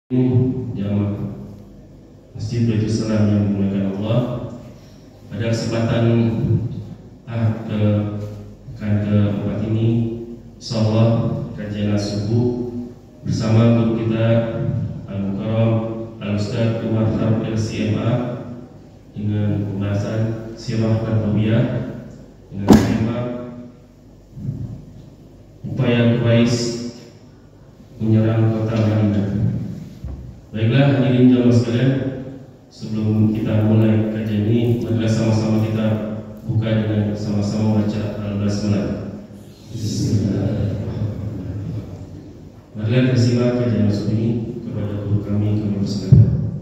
Jamaah Masjid Baitul Salam yang dimuliakan Allah, pada kesempatan keempat ini, insyaallah kajian subuh bersama guru kita Al-Mukarram Al-Ustaz Umar Faruk LCMA dengan pembahasan Sirah Nabawiyah dengan tema upaya Quraisy menyerang kota Madinah. Baiklah hadirin jamaah sekalian, sebelum kita mulai kajian ini, marilah sama-sama kita buka dengan sama-sama baca Al-Basmalah. Bismillahirrahmanirrahim. Marilah kita simak kajian subuh ini kepada guru kami bersilakan.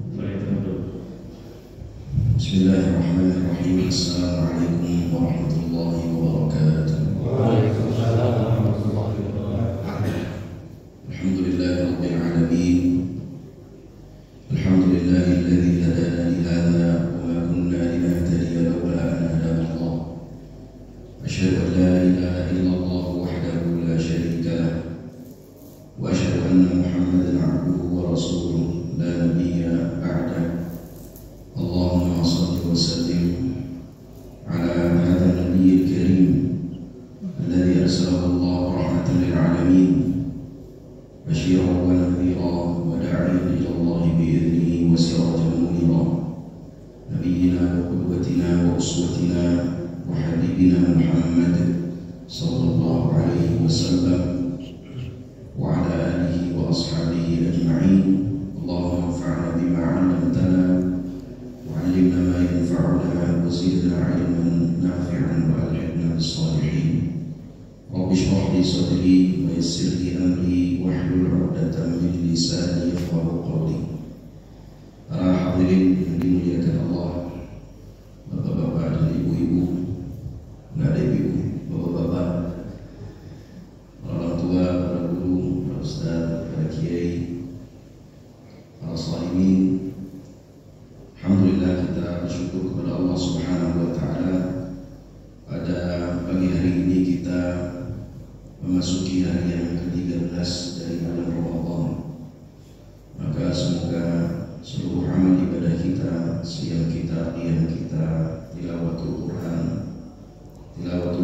Bismillahirrahmanirrahim. Assalamualaikum warahmatullahi wabarakatuh. Waalaikumsalam warahmatullahi wabarakatuh. Alhamdulillahirabbil alamin. Alhamdulillahilladzi hadana li hadza wa ma kunna linahtadiya lawla an hadana Allah. Asyhadu an la ilaha illallah wahdahu la syarika lah wa asyhadu anna Muhammadan 'abduhu wa rasuluhu la nabiyya ba'dahu. Allahumma shalli wa sallim ala hadha an-nabiyyil karim alladhi arsalahu Allah rahmatan lil alamin basyiran wa nadhiran wa da'iyan ila Allah bi idnihi wa sirajan munira. Nabiyyina wa qudwatina wa uswatina wa habibina Muhammad sallallahu alaihi wasallam wa ala alihi wa ashabihi ajma'in. Allahumma anfa'na bima 'allamtana وعلمنا ما ينفعنا وزدنا علما نافعا وألحقنا بالصالحين. رب اشرح لي صدري ويسر لي أمري واحلل عقدة من لساني يفقهوا قولي. Para hadirin yang dimuliakan Allah, bapak-bapak dan ibu-ibu, nggak ada ibu-ibu, bapak-bapak, para orang tua, para guru, para ustaz, para kiai, para shaimin. Alhamdulillah, kita bersyukur kepada Allah Subhanahu wa taala. Pada pagi hari ini kita memasuki hari yang ke-13 dari bulan Ramadan. Maka semoga seluruh amal ibadah kita, siang kita, qiyam kita, tilawatul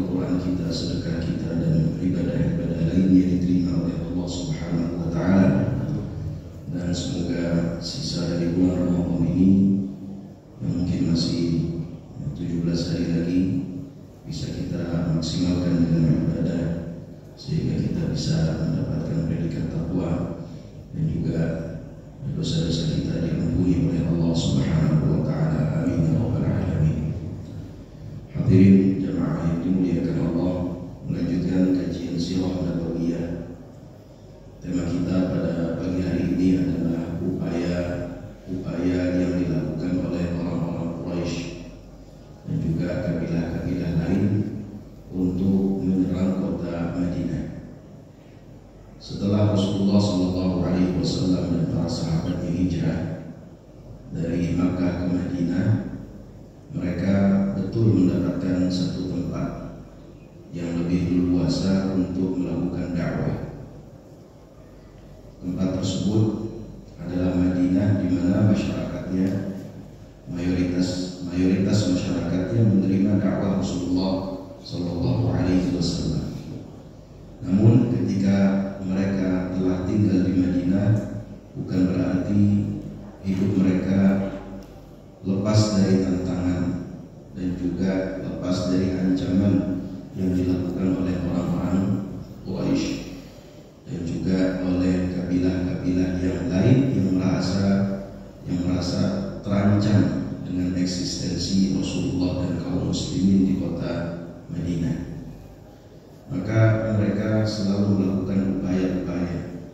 Quran kita, sedekah kita, dan ibadah-ibadah lainnya diterima oleh Allah Subhanahu wa taala. Dan semoga sisa dari bulan Ramadan ini yang mungkin masih 17 hari lagi bisa kita maksimalkan dengan ibadah sehingga kita bisa mendapatkan predikat takwa dan juga dosa-dosa kita diampuni oleh Allah Subhanahu wa taala. Amin ya rabbal alamin. Hadirin jamaah yang dimuliakan Allah, melanjutkan kajian Sirah Nabawiyah. Tema kita pada pagi hari ini adalah upaya yang dilakukan oleh orang-orang Quraisy dan juga kabilah-kabilah lain untuk menyerang kota Madinah. Setelah Rasulullah SAW dan para sahabatnya hijrah dari Makkah ke Madinah, mereka betul mendapatkan satu tempat yang lebih leluasa untuk melakukan dakwah. Tempat tersebut adalah Madinah, di mana masyarakatnya mayoritas masyarakatnya menerima dakwah Rasulullah Sallallahu Alaihi Wasallam. Namun ketika mereka telah tinggal di Madinah, bukan berarti hidup mereka lepas dari tantangan dan juga lepas dari ancaman yang dilakukan oleh orang-orang Quraisy dan juga oleh kabilah-kabilah yang lain yang merasa terancam dengan eksistensi Rasulullah dan kaum muslimin di kota Madinah. Maka mereka selalu melakukan upaya-upaya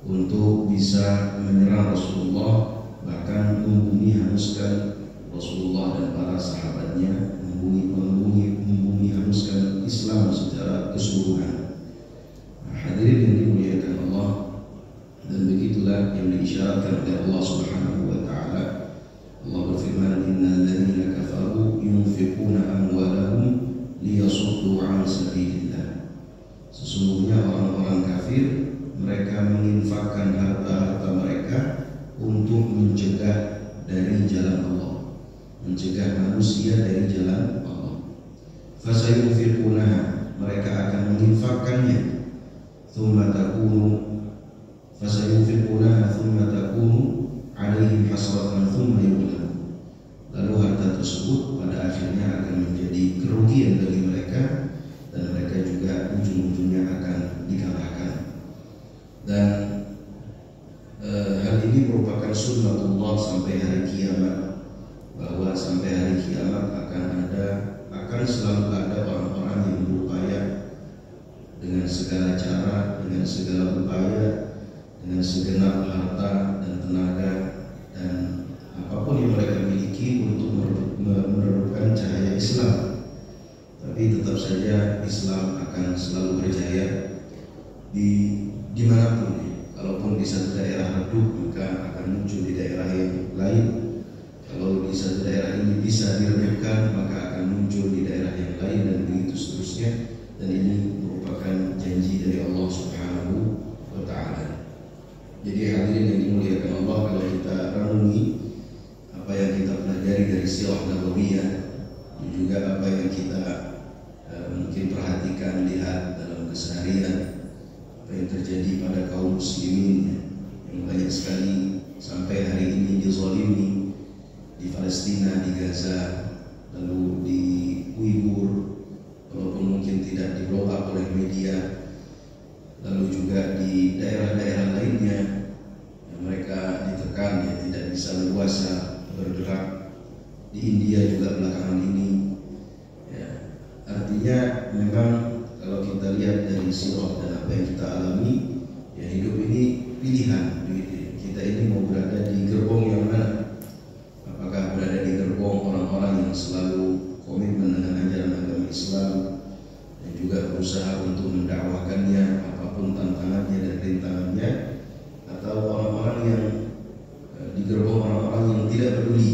untuk bisa menyerang Rasulullah, bahkan membumi hanguskan Rasulullah dan para sahabatnya, membumi hanguskan Islam secara keseluruhan. Hadirin yang dimuliakan Allah, dan begitulah yang diisyaratkan oleh Allah Subhanahu wa taala. Allah berfirman, innal ladzina kafaru yunfiquna amwalahum liyasuddu 'an sabilillah. Sesungguhnya orang-orang kafir mereka menginfakkan harta-harta mereka mereka untuk mencegah dari jalan Allah, mencegah manusia dari jalan Allah. Fasayunfiqunaha, mereka akan menginfakkannya. Thumma takunu alaihim hasratan thumma yughlabun. Lalu harta tersebut pada akhirnya akan menjadi kerugian bagi mereka, dan mereka juga ujung-ujungnya akan dikalahkan. Dan hal ini merupakan sunnatullah sampai hari kiamat, bahwa sampai hari kiamat akan selalu ada orang-orang yang berupaya dengan segala cara, dengan segala upaya, dengan segenap harta dan tenaga dan apapun yang mereka miliki untuk meredupkan cahaya Islam. Tapi tetap saja Islam akan selalu berjaya dimanapun. Kalaupun di satu daerah redup, maka akan muncul di daerah yang lain. Kalau di satu daerah ini bisa diredupkan, maka akan muncul di daerah yang lain, dan begitu seterusnya. Dan ini merupakan janji dari Allah Subhanahu wa Ta'ala. Jadi hadirin yang dimuliakan Allah, kalau kita renungi apa yang kita pelajari dari sirah nabawiyah, dan juga apa yang kita mungkin perhatikan, lihat dalam keseharian, apa yang terjadi pada kaum muslimin yang banyak sekali sampai hari ini dizalimi di Palestina, di Gaza, lalu di Uighur, walaupun mungkin tidak di-blow up oleh media, lalu juga di daerah-daerah lainnya yang mereka ditekan, yang tidak bisa leluasa bergerak. Di India juga belakangan ini, ya, artinya memang kalau kita lihat dari sirah dan apa yang kita alami, ya hidup ini pilihan. Kita ini mau berada di gerbong yang mana? Apakah berada di gerbong orang-orang yang selalu komitmen dengan ajaran agama Islam dan juga berusaha untuk mendakwahkannya apapun tantangannya dan rintangannya, atau orang-orang yang di gerbong orang-orang yang tidak peduli?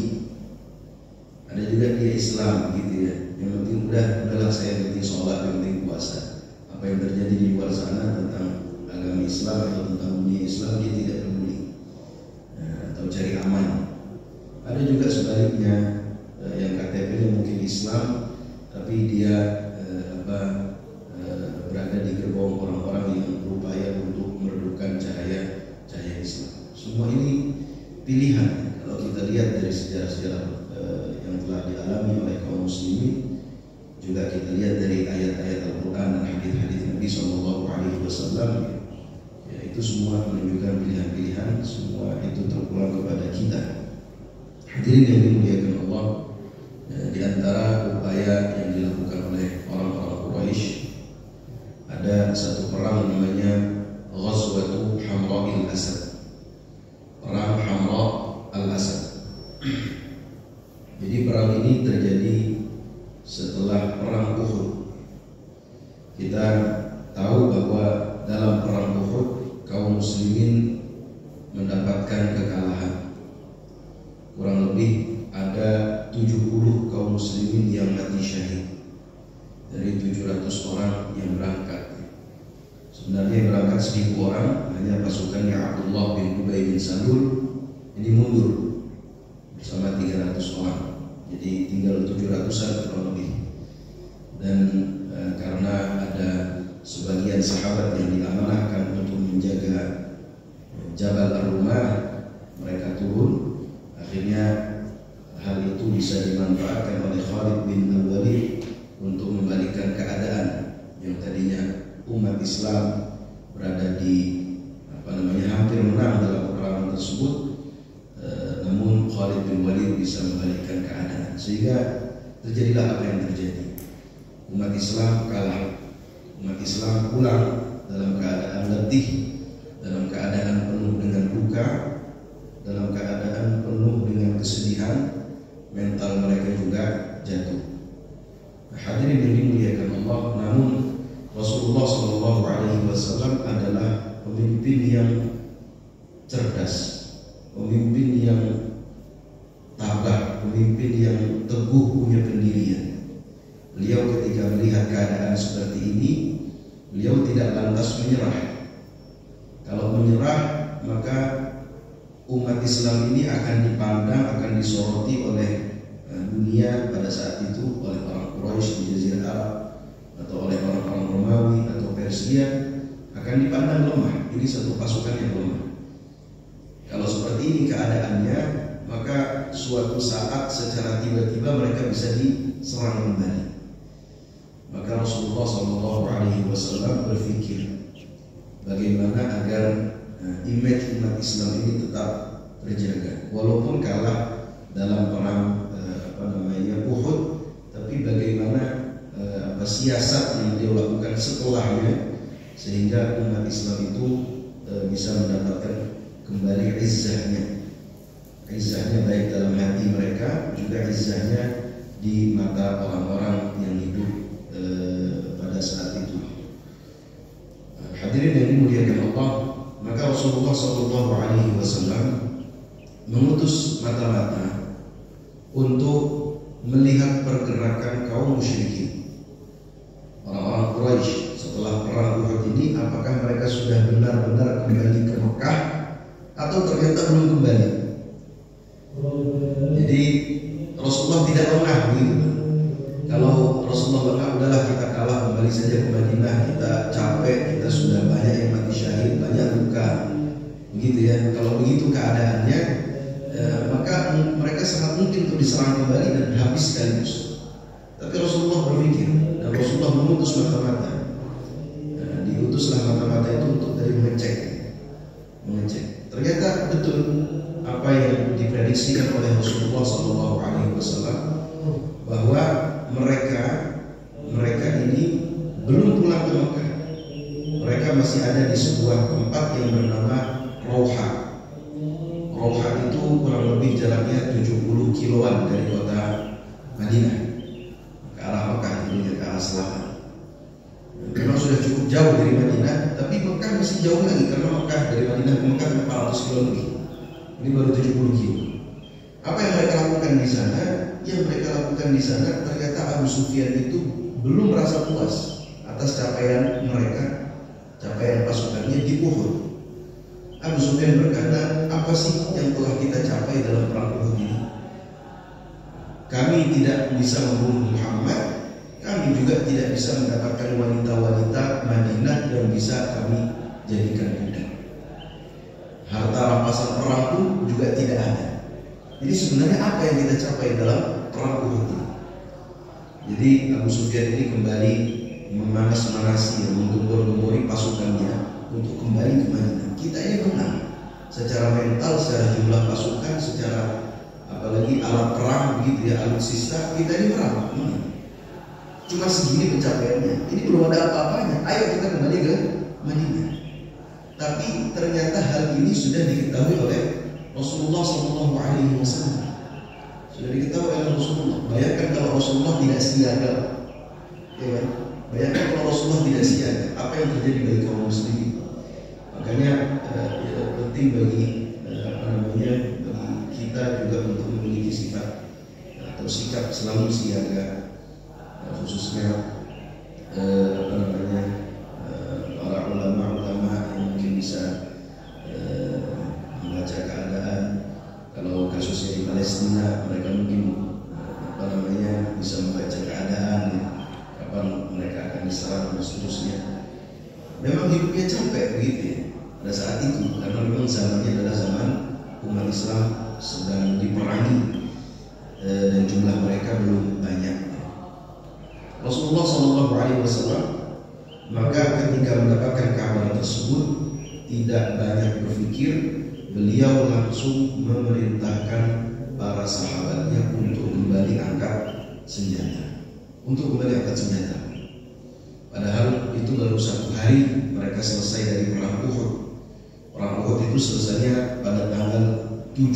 Ada juga dia Islam gitu ya, yang penting udahlah saya penting sholat, yang penting puasa. Apa yang terjadi di luar sana tentang agama Islam atau tentang dunia Islam dia tidak peduli, atau cari aman. Ada juga sebaliknya, yang KTP-nya mungkin Islam tapi dia berada di gerbong orang-orang yang berupaya untuk meredupkan cahaya Islam. Semua ini pilihan. Kalau kita lihat dari sejarah-sejarah yang telah dialami oleh kaum muslimin, juga kita lihat dari ayat-ayat Al-Quran dan hadis-hadis Nabi SAW, ya itu semua menunjukkan pilihan-pilihan. Semua itu terpulang kepada kita. Hadirin yang dimuliakan Allah, di antara upaya yang dilakukan oleh orang-orang Quraisy, ada satu perang namanya Ghazwatu Hamra'il Asad, perang Hamra al-Asad. Jadi perang ini terjadi setelah perang Uhud. Kita tahu bahwa dalam perang Uhud kaum muslimin mendapatkan kekalahan. Kurang lebih ada 70 kaum muslimin yang mati syahid dari 700 orang yang berangkat. Sebenarnya yang berangkat 1000 orang, hanya pasukannya Abdullah bin Ubay bin Salul ini mundur bersama 300 orang. Jadi tinggal 700-an kurang lebih. Dan karena ada sebagian sahabat yang diamanahkan untuk menjaga Jabal Ar-Rumah, mereka turun. Akhirnya hal itu bisa dimanfaatkan oleh Khalid bin Al-Walid untuk membalikkan keadaan yang tadinya umat Islam berada di hampir menang dalam peperangan tersebut, namun Khalid bin Walid bisa membalikkan keadaan, sehingga terjadilah apa yang terjadi. Umat Islam kalah, umat Islam pulang dalam keadaan letih, dalam keadaan penuh dengan duka, dalam keadaan penuh dengan kesedihan, mental mereka juga jatuh. Hadirin yang dimuliakan Allah, namun Rasulullah SAW adalah pemimpin yang cerdas, pemimpin yang tabah, pemimpin yang teguh punya pendirian. Beliau ketika melihat keadaan seperti ini, beliau tidak lantas menyerah. Kalau menyerah, maka umat Islam ini akan dipandang, akan disoroti oleh dunia pada saat itu, oleh orang Quraisy di Jazirah Arab atau oleh orang-orang Romawi atau Persia, akan dipandang lemah. Ini satu pasukan yang lemah. Kalau seperti ini keadaannya, maka suatu saat secara tiba-tiba mereka bisa diserang kembali. Maka Rasulullah SAW berpikir bagaimana agar image umat Islam ini tetap terjaga, walaupun kalah dalam perang Uhud, tapi bagaimana siasat yang dia lakukan setelahnya sehingga umat Islam itu bisa mendapatkan kembali izzahnya baik dalam hati mereka, juga izzahnya di mata orang-orang yang hidup pada saat itu. Hadirin yang dimuliakan Allah, maka Rasulullah SAW mengutus mata-mata untuk melihat pergerakan kaum musyrikin, orang-orang Quraisy setelah perang Uhud ini, apakah mereka sudah benar-benar kembali ke Mekah atau ternyata belum kembali. Jadi Rasulullah tidak lengah begitu. Kalau Rasulullah lengah, udahlah kita kalah, kembali saja ke Madinah, kita capek, kita sudah banyak yang mati syahid, banyak luka, begitu ya. Kalau begitu keadaannya, maka mereka sangat mungkin untuk diserang kembali dan habis sekaligus. Tapi Rasulullah berpikir, dan Rasulullah mengutus mata-mata. Diutuslah mata-mata itu untuk dari mengecek. Ternyata betul apa yang diprediksikan oleh Rasulullah SAW, bahwa mereka ini belum pulang ke Mekah. Mereka masih ada di sebuah tempat yang bernama Rauha. Rauha itu kurang lebih jaraknya 70 kiloan dari kota Madinah ke arah Mekah, itu ke arah selatan. Memang sudah cukup jauh dari Madinah, tapi Mekah masih jauh lagi, karena Mekah dari Madinah ke Mekah 400 km lebih. Ini baru 70 km. Apa yang mereka lakukan di sana? Yang mereka lakukan di sana, ternyata Abu Sufyan itu belum merasa puas atas capaian mereka, capaian pasukannya di Uhud. Abu Sufyan berkata, apa sih yang telah kita capai dalam perang Uhud ini? Kami tidak bisa membunuh Muhammad, kami juga tidak bisa mendapatkan wanita-wanita Madinah yang bisa kami jadikan budak. Harta rampasan perang pun juga tidak ada. Jadi sebenarnya apa yang kita capai dalam perang Uhud ini? Jadi Abu Sufyan ini kembali memanas-manasi, menggembor-gembori pasukannya untuk kembali ke Madinah. Kita ini menang secara mental, secara jumlah pasukan, secara apalagi alat perang begitu ya, alutsista, kita ini menang. Cuma segini pencapaiannya. Ini belum ada apa-apanya. Ayo kita kembali ke Madinah. Tapi ternyata hal ini sudah diketahui oleh Rasulullah SAW. Sudah diketahui oleh Rasulullah. Bayangkan kalau Rasulullah tidak siaga, ya kan? Bayangkan kalau Rasulullah tidak siaga, apa yang terjadi bagi kaum muslimin? Makanya penting bagi bagi kita juga untuk memiliki sifat atau sikap selalu siaga, khususnya para ulama-ulama yang mungkin bisa membaca keadaan. Kalau kasusnya di Palestina, mereka mungkin bisa membaca keadaan, kapan mereka akan diserang dan seterusnya. Memang hidupnya capek begitu ya pada saat itu, karena memang zamannya adalah zaman umat Islam sedang diperangi dan jumlah mereka belum banyak. Rasulullah SAW maka ketika mendapatkan kabar tersebut tidak banyak berpikir, beliau langsung memerintahkan para sahabatnya untuk kembali angkat senjata. Padahal itu baru 1 hari mereka selesai dari perang Uhud. Perang Uhud itu selesainya pada tanggal 7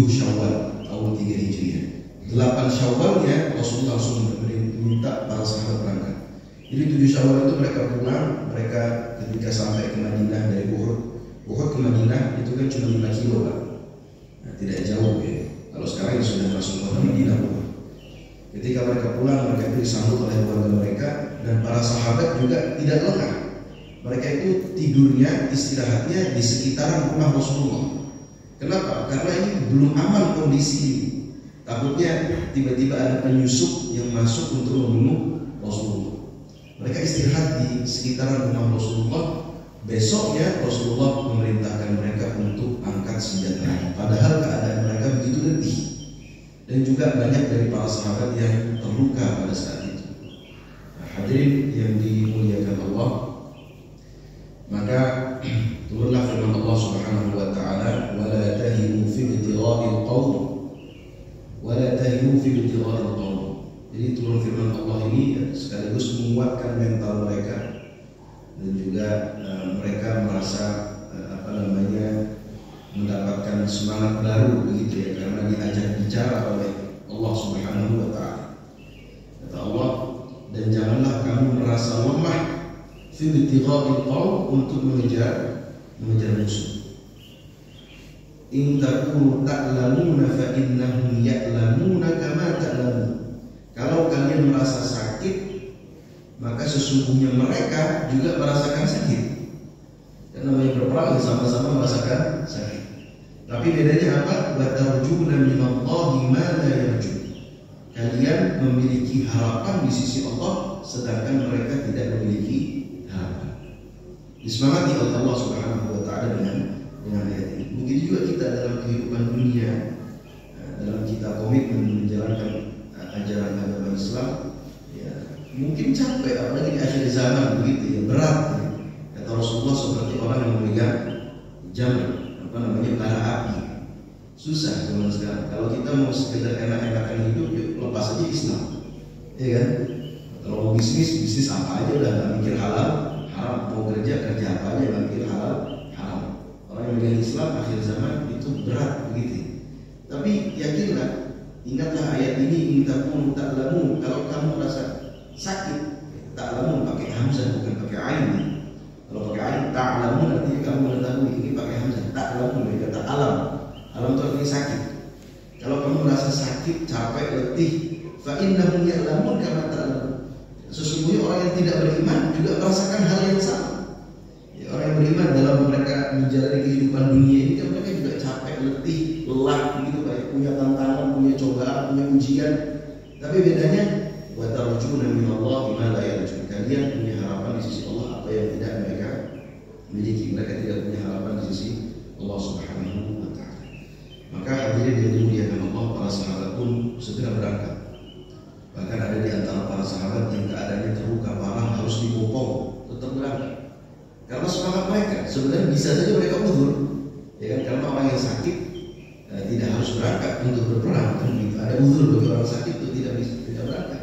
Syawal tahun 3 Hijriah. 8 Syawalnya Rasulullah langsung meminta para sahabat berangkat. Jadi 7 Syawal itu mereka pulang. Mereka ketika sampai ke Madinah dari Uhud ke Madinah itu kan cuma 5 kilo Pak. Nah, tidak jauh ya. Kalau sekarang sudah masuk kota Madinah. Ketika mereka pulang, mereka itu disambut oleh keluarga mereka, dan para sahabat juga tidak lengah. Mereka itu tidurnya, istirahatnya di sekitaran rumah Rasulullah. Kenapa? Karena ini belum aman kondisi. Takutnya tiba-tiba ada penyusup yang masuk untuk membunuh Rasulullah. Mereka istirahat di sekitaran rumah Rasulullah. Besoknya Rasulullah memerintahkan mereka untuk angkat senjata. Padahal keadaan mereka begitu letih. Dan juga banyak dari para sahabat yang terluka pada saat itu. Nah, hadirin yang dimuliakan Allah, maka turunlah firman Allah Subhanahu wa taala, "Wa la tahinu fi ibtigha'il qaum, wa la tahinu fi ibtigha'il qaum." Jadi turun firman Allah ini sekaligus menguatkan mental mereka dan juga mereka merasa mendapatkan semangat baru begitu ya, karena diajak bicara oleh Allah Subhanahu wa taala. Kata Allah, "Dan janganlah kamu merasa lemah fi ibtigha'il qaum, untuk mengejar musuh. In takunu ta'lamuna fa innahum ya'lamuna kama ta'lamun." Kalau kalian merasa sakit, maka sesungguhnya mereka juga merasakan sakit. Dan namanya berperang sama-sama merasakan sakit. Tapi bedanya apa? Wa tarjuna minallahi ma la yarjun. Kalian memiliki harapan di sisi Allah, sedangkan mereka tidak memiliki harapan. Disemangati oleh Allah Subhanahu wa taala dengan ayat ini. Begitu juga kita dalam kehidupan dunia, dalam kita komitmen menjalankan ajaran agama Islam, ya, mungkin capek, apalagi di akhir zaman begitu ya, berat. Kata Rasulullah, seperti orang yang memegang jam bara api. Susah zaman sekarang. Kalau kita mau sekedar enak-enakan hidup, yuk lepas aja Islam, ya kan? Kalau mau bisnis apa aja, udah nggak mikir halal haram. Mau kerja apa aja, nggak mikir halal haram. Orang yang memegang Islam akhir zaman itu berat begitu. Tapi yakinlah, ingatlah ayat ini, in takunu ta'lamun. Kalau kamu merasa sakit, ta'lamun pakai hamzah bukan pakai ain. Kalau pakai ain, ta'lamun artinya kamu mengetahui. Ini pakai hamzah, ta'lamun dari kata alam. Alam itu artinya sakit. Kalau kamu merasa sakit, capek, letih, fa innahum ya'lamun kama ta'lamun. Sesungguhnya orang yang tidak beriman juga merasakan hal yang sama. Ya, orang yang beriman dalam mereka menjalani kehidupan dunia ini kan mereka juga capek, letih, lelah begitu, kayak punya tantangan, punya cobaan, punya ujian. Tapi bedanya, wa tarjuna minallahi ma la yarjun. Kalian punya harapan di sisi Allah apa yang tidak mereka miliki. Mereka tidak punya harapan di sisi Allah Subhanahu wa taala. Maka hadirin yang dimuliakan Allah, para sahabat pun segera berangkat. Bahkan ada di antara para sahabat yang keadaannya terluka parah, harus dibopong, tetap berangkat. Karena semangat mereka, sebenarnya bisa saja mereka uzur, ya kan? Karena orang yang sakit tidak harus berangkat untuk berperang, kan gitu. Ada uzur bagi orang sakit itu tidak berangkat.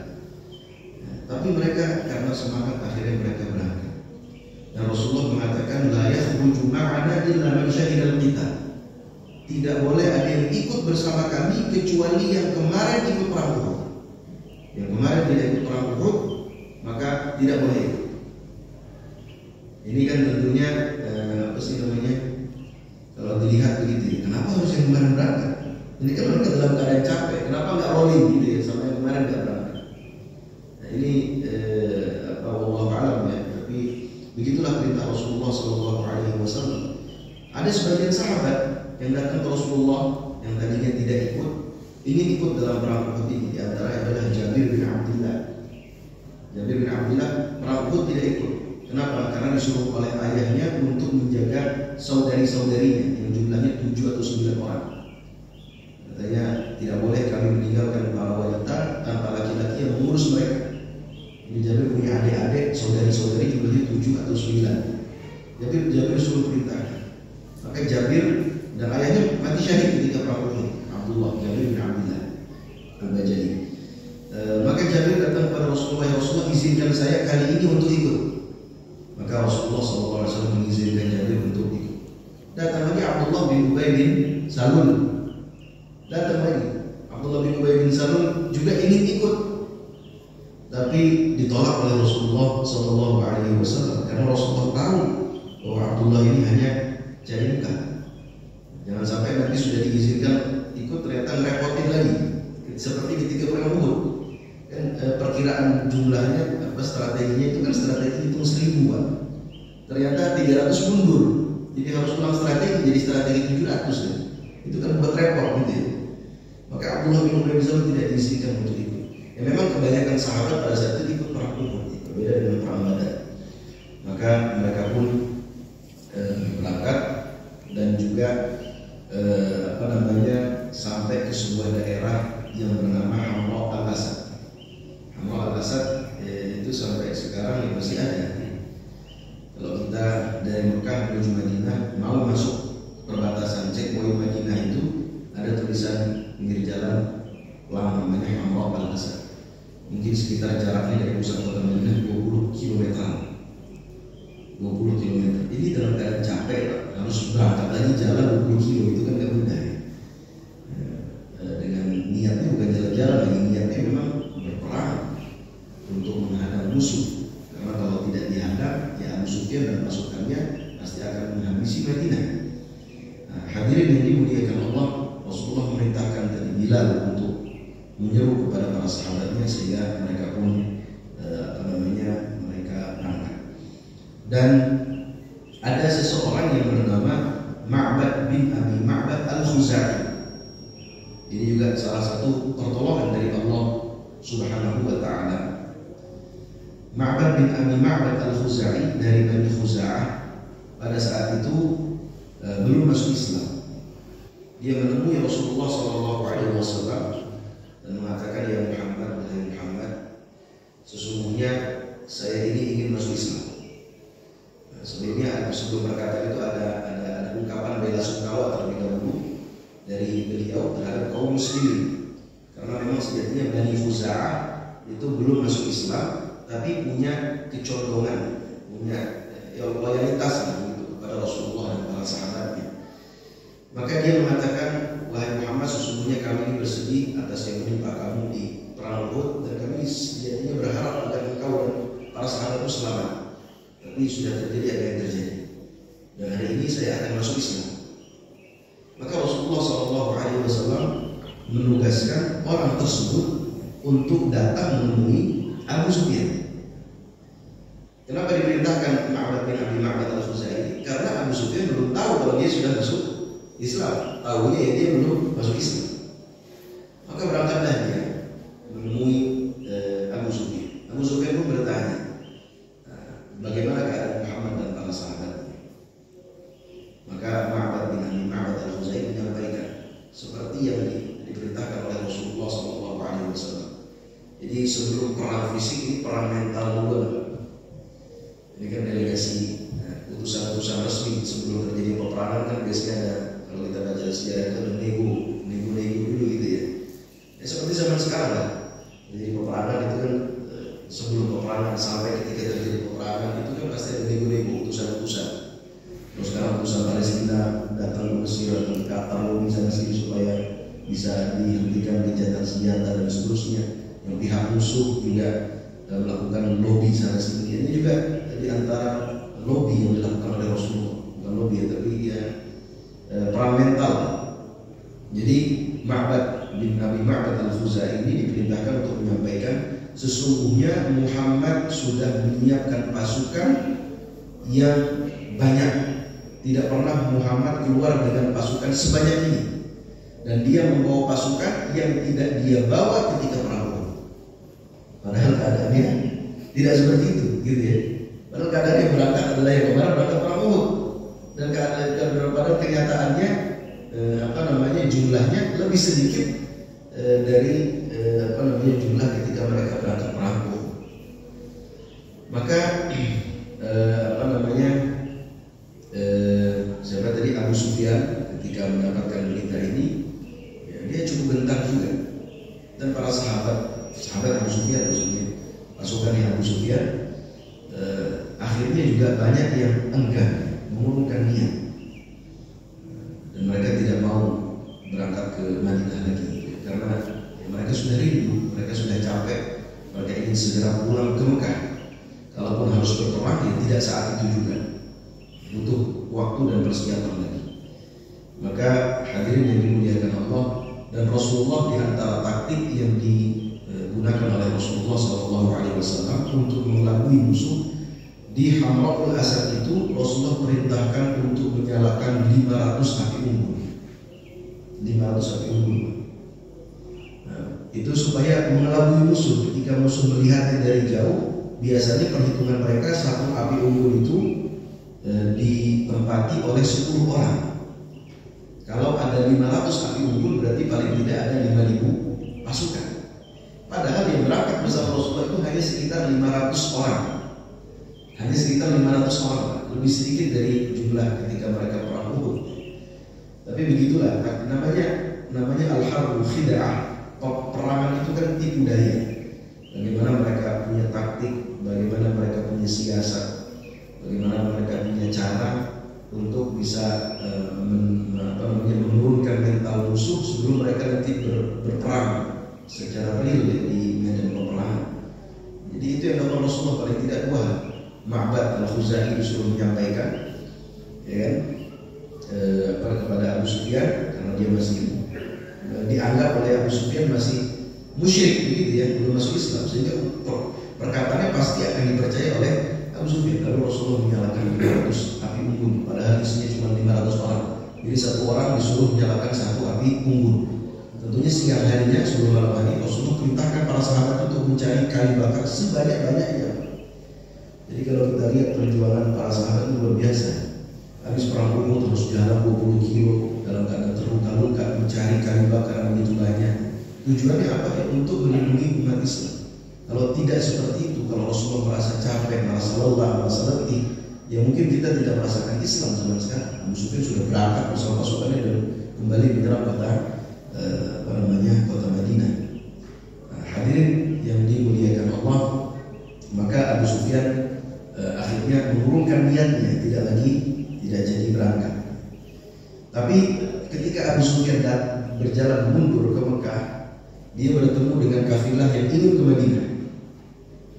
Tapi mereka karena semangat akhirnya mereka berangkat. Dan Rasulullah mengatakan, la yakhruju ma'ana illa man syahidal qital. Tidak boleh ada yang ikut bersama kami kecuali yang kemarin ikut perang Uhud. Yang kemarin tidak ikut perang Uhud, maka tidak boleh. Ini kan tentunya kalau dilihat begitu, kenapa harus yang kemarin berangkat? Ini kan mereka dalam keadaan capek, kenapa nggak rolling gitu ya, sama yang kemarin nggak berangkat? Nah ini wallahu a'lam ya. Tapi begitulah perintah Rasulullah SAW. Ada sebagian sahabat yang datang ke Rasulullah yang tadinya tidak ikut, ingin ikut dalam perang Uhud ini. Di antara adalah Jabir bin Abdullah. Jabir bin Abdullah perang Uhud tidak ikut. Kenapa? Karena disuruh oleh ayahnya untuk menjaga saudari-saudarinya yang jumlahnya 7 atau 9 orang. Katanya tidak boleh kami meninggalkan para wanita tanpa laki-laki yang mengurus mereka. Jadi Jabir punya adik-adik, saudari-saudari jumlahnya 7 atau 9. Jabir suruh perintahkan. Maka Jabir dan ayahnya mati syahid ketika perang Uhud. Abdullah, Jabir bin Abdullah Al-Bajali. Maka Jabir datang kepada Rasulullah, ya Rasulullah, izinkan saya kali ini untuk ikut. Maka Rasulullah SAW mengizinkan Jabir untuk ikut. Datang lagi Abdullah bin Ubay bin Salul. Datang lagi Abdullah bin Ubay bin Salul juga ingin ikut, tapi ditolak oleh Rasulullah SAW karena Rasulullah tahu bahwa Abdullah ini hanya jahilkah. Jangan sampai nanti sudah diizinkan ikut ternyata ngerepotin lagi, seperti ketika perang Uhud. Kan perkiraan jumlahnya strateginya itu kan strategi hitung 1000 kan. Ternyata 300 mundur, jadi harus ulang strategi jadi strategi 700 kan. Itu kan buat repot gitu ya. Maka Abdullah bin Ubay bin Salul tidak diizinkan untuk ikut. Ya memang kebanyakan sahabat pada saat itu ikut perang Uhud, berbeda dengan perang Badar. Maka mereka pun berangkat dan juga sampai ke sebuah daerah yang bernama Hamra al-Asad. Hamra al-Asad itu sampai sekarang ya masih ada. Kalau kita dari Mekah menuju Madinah mau masuk perbatasan checkpoint Madinah itu ada tulisan pinggir jalan namanya Hamra al-Asad. Mungkin sekitar jaraknya dari pusat kota Madinah 20 km. 20 km. Ini dalam keadaan capek, harus berangkat lagi jalan 20 km, itu kan nggak mudah ya. Dengan niatnya bukan jalan-jalan lagi, niatnya memang berperang untuk menghadang musuh. Karena kalau tidak dihadang, ya Abu Sufyan dan pasukannya pasti akan menghabisi Madinah. Nah, hadirin yang dimuliakan Allah, Rasulullah memerintahkan tadi Bilal untuk menyeru kepada para sahabatnya sehingga mereka pun mereka berangkat. Dan ada seseorang yang bernama Ma'bad bin Abi Ma'bad al-Khuzai. Ini juga salah satu pertolongan dari Allah Subhanahu wa ta'ala. Ma'bad bin Abi Ma'bad al-Khuzai dari Bani Khuza'ah pada saat itu belum masuk Islam. Dia menemui Rasulullah SAW dan mengatakan, ya Muhammad, wahai Muhammad, sesungguhnya saya ini ingin masuk Islam. Sebelum berkata itu ada ungkapan bela sungkawa terlebih dahulu dari beliau terhadap kaum muslimin, karena memang sejatinya Bani Khuza'ah itu belum masuk Islam tapi punya kecondongan, punya loyalitas gitu kepada Rasulullah dan para sahabatnya. Maka dia mengatakan, wahai Muhammad, sesungguhnya kami ini bersedih atas yang menimpa kamu di perang Uhud, dan kami sejatinya berharap agar engkau dan para sahabatmu selamat. Tapi sudah terjadi apa yang terjadi, dan hari ini saya akan masuk Islam. Maka Rasulullah SAW menugaskan orang tersebut untuk datang menemui Abu Sufyan. Kenapa diperintahkan Ma'bad bin Abi Ma'bad al-Khuzai? Karena Abu Sufyan belum tahu kalau dia sudah masuk Islam. Tahunya ya dia belum masuk Islam. Maka berangkatlah dia menemui Abu Sufyan. Abu Sufyan pun bertanya, bagaimana keadaan Muhammad dan para sahabatnya? Maka Ma'bad bin Abi Ma'bad al-Khuzai menyampaikan seperti yang diperintahkan oleh Rasulullah SAW. Jadi sebelum perang fisik ini perang mental dulu. Ini kan delegasi utusan-utusan resmi sebelum terjadi peperangan kan biasanya ada, kalau kita baca sejarah itu ada nego dulu gitu ya. Ya seperti zaman sekarang lah. Jadi peperangan itu kan sebelum peperangan sampai ketika terjadi peperangan itu kan pasti ada nego utusan-utusan. Terus sekarang utusan Palestina datang ke Mesir atau ke Qatar misalnya sih supaya bisa dihentikan gencatan senjata dan seterusnya. Yang pihak musuh juga melakukan lobby sana sini. Ini juga di antara lobby yang dilakukan oleh Rasulullah, bukan lobby ya, tapi dia perang mental. Jadi Ma'bad bin Abi Ma'bad al-Khuzai ini diperintahkan untuk menyampaikan sesungguhnya Muhammad sudah menyiapkan pasukan yang banyak. Tidak pernah Muhammad keluar dengan pasukan sebanyak ini, dan dia membawa pasukan yang tidak dia bawa ketika perang Uhud. Padahal keadaannya tidak seperti itu, gitu ya. Padahal keadaannya berangkat adalah yang kemarin berangkat perang Uhud, dan padahal kenyataannya jumlahnya lebih sedikit dari jumlah ketika mereka berangkat perang Uhud. Maka siapa tadi Abu Sufyan ketika mendapatkan berita ini, ya, dia cukup gentar juga, dan para sahabat Abu Sufyan, pasukan Abu Sufyan akhirnya juga banyak yang enggan mengurungkan niat, dan mereka tidak mau berangkat ke Madinah lagi karena mereka sudah rindu, mereka sudah capek, mereka ingin segera pulang ke Mekah. Kalaupun harus berperang, ya tidak saat itu juga, butuh waktu dan persiapan lagi. Maka hadirin yang dimuliakan Allah, dan Rasulullah di antara taktik yang digunakan oleh Rasulullah SAW untuk mengelabui musuh di Hamra al-Asad itu, Rasulullah perintahkan untuk menyalakan 500 api unggun. 500 api unggun. Nah, itu supaya mengelabui musuh. Ketika musuh melihatnya dari jauh, biasanya perhitungan mereka satu api unggun itu ditempati oleh 10 orang. Kalau ada 500 api unggun berarti paling tidak ada 5.000 pasukan. Padahal yang berangkat bersama Rasulullah itu hanya sekitar 500 orang. Hanya sekitar 500 orang, lebih sedikit dari jumlah ketika mereka perang Uhud. Tapi begitulah, namanya al-harbu khid'ah. Peperangan itu kan tipu daya. Bagaimana mereka punya taktik, bagaimana mereka punya siasat, bagaimana mereka punya cara untuk bisa menurunkan mental musuh sebelum mereka nanti berperang secara real di medan peperangan. Jadi itu yang kata Rasulullah paling tidak dua. Ma'bad al-Khuzai disuruh menyampaikan, ya kan, kepada Abu Sufyan karena dia masih dianggap oleh Abu Sufyan masih musyrik begitu ya, belum masuk Islam, sehingga perkataannya pasti akan dipercaya oleh Abu Sufyan. Lalu Rasulullah menyalakan 500 api unggun, padahal isinya cuma 500 orang. Jadi satu orang disuruh menyalakan satu api unggun. Tentunya siang harinya sebelum malam hari Rasulullah perintahkan para sahabat untuk mencari kayu bakar sebanyak-banyaknya. Jadi kalau kita lihat perjuangan para sahabat itu luar biasa. Habis perang Uhud terus jalan 20 kilo dalam keadaan terluka-luka mencari kayu bakar yang begitu banyak. Tujuannya apa ya? Untuk melindungi umat Islam. Kalau tidak seperti itu, kalau Rasulullah merasa capek, merasa lelah, merasa letih, ya mungkin kita tidak merasakan Islam zaman sekarang. Abu Sufyan sudah berangkat bersama pasukannya dan kembali menyerang kota Madinah. Nah, hadirin yang dimuliakan Allah, maka Abu Sufyan akhirnya mengurungkan niatnya, tidak jadi berangkat. Tapi ketika Abu Sufyan berjalan mundur ke Mekah, dia bertemu dengan kafilah yang ingin ke Madinah.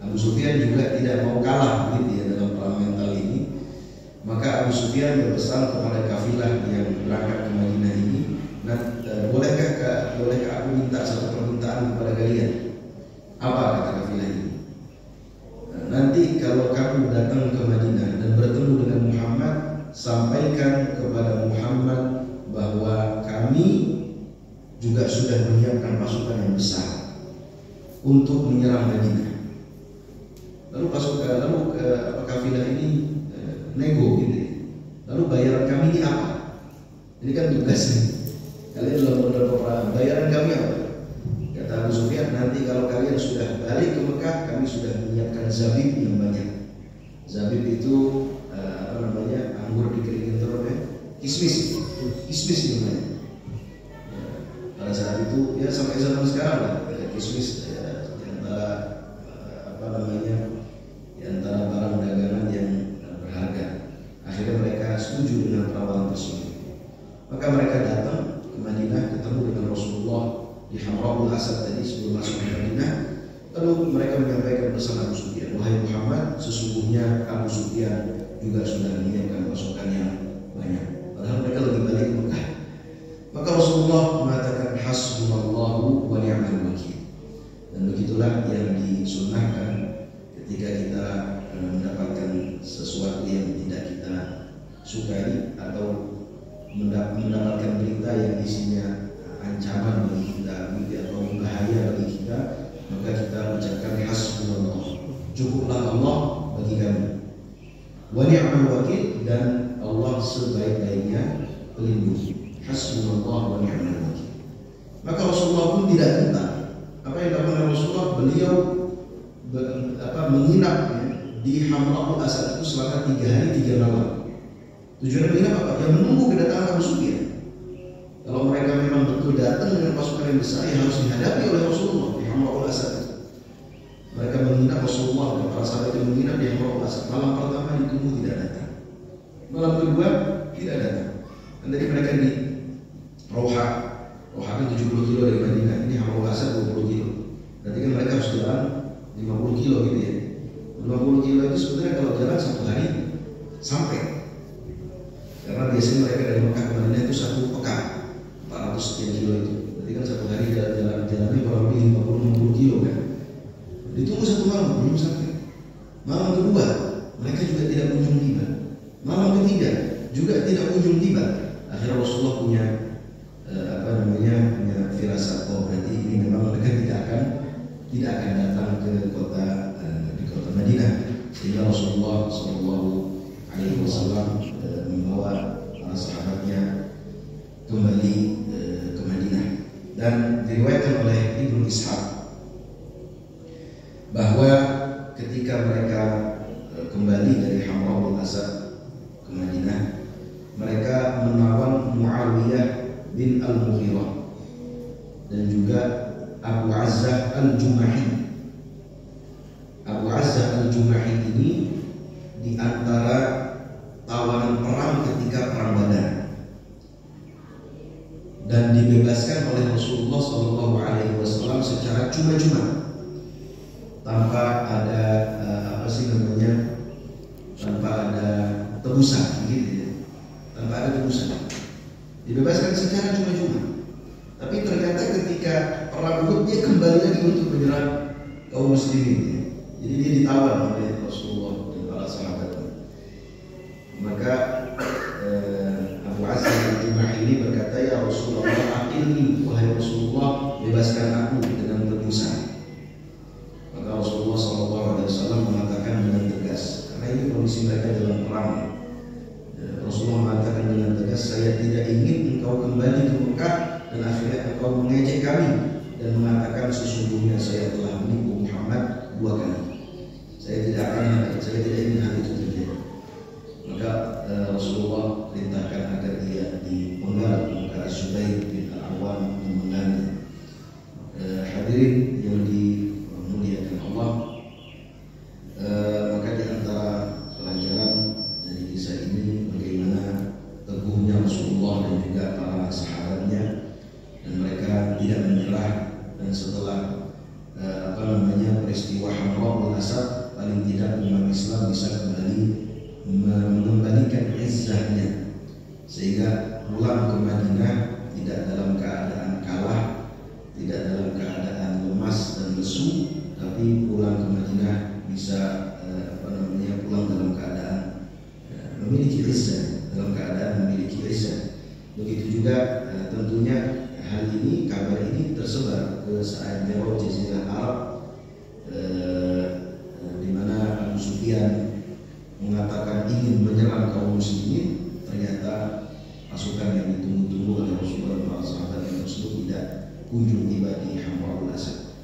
Abu Sufyan juga tidak mau kalah gitu ya dalam perang mental ini. Maka Abu Sufyan berpesan kepada kafilah yang berangkat ke Madinah ini, bolehkah aku minta satu permintaan kepada kalian? Apa kata kafilah ini? Nanti kalau kamu datang ke Madinah dan bertemu dengan Muhammad, sampaikan kepada Muhammad bahwa kami juga sudah menyiapkan pasukan yang besar untuk menyerang Madinah. Lalu kafilah ini nego gitu. Lalu bayaran kami ini apa? Ini kan tugasnya. Kalian dalam modal peperangan, bayaran kami apa? Kata Abu Sufyan, nanti kalau kalian sudah balik ke Mekah, kami sudah menyiapkan zabib yang banyak. Zabib itu anggur dikeringin terus ya, kismis namanya. Pada saat itu ya sampai zaman sekarang lah, kismis di antara barang dagangan yang berharga. Akhirnya mereka setuju dengan penawaran tersebut. Maka mereka datang ke Madinah, ketemu dengan Rasulullah di Hamra'ul Asad tadi sebelum masuk ke Madinah. Lalu mereka menyampaikan pesan Abu Sufyan, wahai Muhammad, sesungguhnya Abu Sufyan juga sudah menyiapkan pasukan yang banyak. Padahal mereka lagi balik ke Mekah. Maka Rasulullah mengatakan hasbunallahu wa ni'mal wakil. Dan begitulah yang disunnahkan ketika kita mendapatkan sesuatu yang tidak kita sukai atau mendapatkan berita yang isinya ancaman bagi kita atau bahaya bagi kita, maka kita ucapkan hasbunallah, cukuplah Allah bagi kami, wa ni'mal wakil, dan Allah sebaik-baiknya pelindung. Hasbunallah wa ni'mal wakil. Maka Rasulullah pun tidak gentar. Apa yang dilakukan Rasulullah? Beliau menginap di Hamra'ul Asad itu selama 3 hari 3 malam. Tujuannya menginap apa? Yang menunggu kedatangan Abu Sufyan. Kalau mereka memang betul datang dengan pasukan yang besar, yang harus dihadapi oleh Rasulullah di Hamra'ul Asad. Mereka menginap Rasulullah dan para sahabat yang menginap di Hamra'ul Asad. Malam pertama ditunggu tidak datang. Malam kedua tidak datang. Dan dari mereka di Roha itu 70 kilo dari Madinah. Ini Hamra'ul Asad 20 kilo. Berarti kan mereka harus jalan 50 kilo gitu ya. 50 kilo itu sebenarnya kalau jalan 1 hari sampai. Karena biasanya mereka dari Mekah ke Madinah itu 1 pekan, 400 sekian kilo itu. Berarti kan 1 hari jalannya kurang lebih 50-60 kilo kan. Ditunggu 1 malam belum sampai. Malam kedua mereka juga tidak kunjung tiba. Malam ketiga juga tidak kunjung tiba. Akhirnya Rasulullah punya tidak akan datang ke di kota Madinah, sehingga Rasulullah SAW membawa para sahabatnya kembali ke Madinah. Dan diriwayatkan oleh Ibnu Ishaq bahwa ketika mereka kembali dari Hamra'ul Asad ke Madinah, mereka menawan Muawiyah bin Al-Mughirah dan juga Abu Azzah Al-Jumahi. Abu Azzah Al-Jumahi ini di antara tawanan perang ketika perang Badar, dan dibebaskan oleh Rasulullah SAW secara cuma-cuma, tanpa ada tanpa ada tebusan, gitu ya, tanpa ada tebusan, dibebaskan secara cuma-cuma. Tapi ternyata ketika perang Uhud dia kembali lagi untuk menyerang kaum muslimin, ya. Jadi dia ditawan oleh Rasulullah dan para sahabatnya. Maka Abu Azzah Al-Jumahi ini berkata, ya Rasulullah, aqilni, wahai Rasulullah, bebaskan aku dengan tebusan. Maka Rasulullah SAW mengatakan dengan tegas, karena ini kondisi mereka dalam perang. Rasulullah mengatakan dengan tegas, saya tidak ingin engkau kembali ke Mekah dan akhirnya engkau mengejek kami dan mengatakan sesungguhnya saya telah menipu Muhammad 2 kali. Saya tidak ingin hal itu terjadi. Maka Rasulullah perintahkan agar dia dipenggal, maka Zubair bin Al-Awwam memenggalnya. Hadirin yang dimuliakan Allah, maka di antara pelajaran dari kisah ini bagaimana teguhnya Rasulullah dan juga para sahabatnya, dan mereka tidak menyerah. Dan setelah peristiwa Hamra'ul Asad, paling tidak umat Islam bisa kembali mengembalikan izzahnya, sehingga pulang ke Madinah tidak dalam keadaan kalah, tidak dalam keadaan lemas dan lesu, tapi pulang ke Madinah bisa pulang dalam keadaan memiliki izzah, dalam keadaan memiliki izzah. Begitu juga tentunya hal ini, kabar ini tersebar ke seantero Jazirah Arab, di mana Abu Sufyan mengatakan ingin menyerang kaum muslimin. Ternyata pasukan yang ditunggu-tunggu oleh Rasulullah dan para sahabat yang tersebut tidak kunjung tiba di Hamra'ul Asad.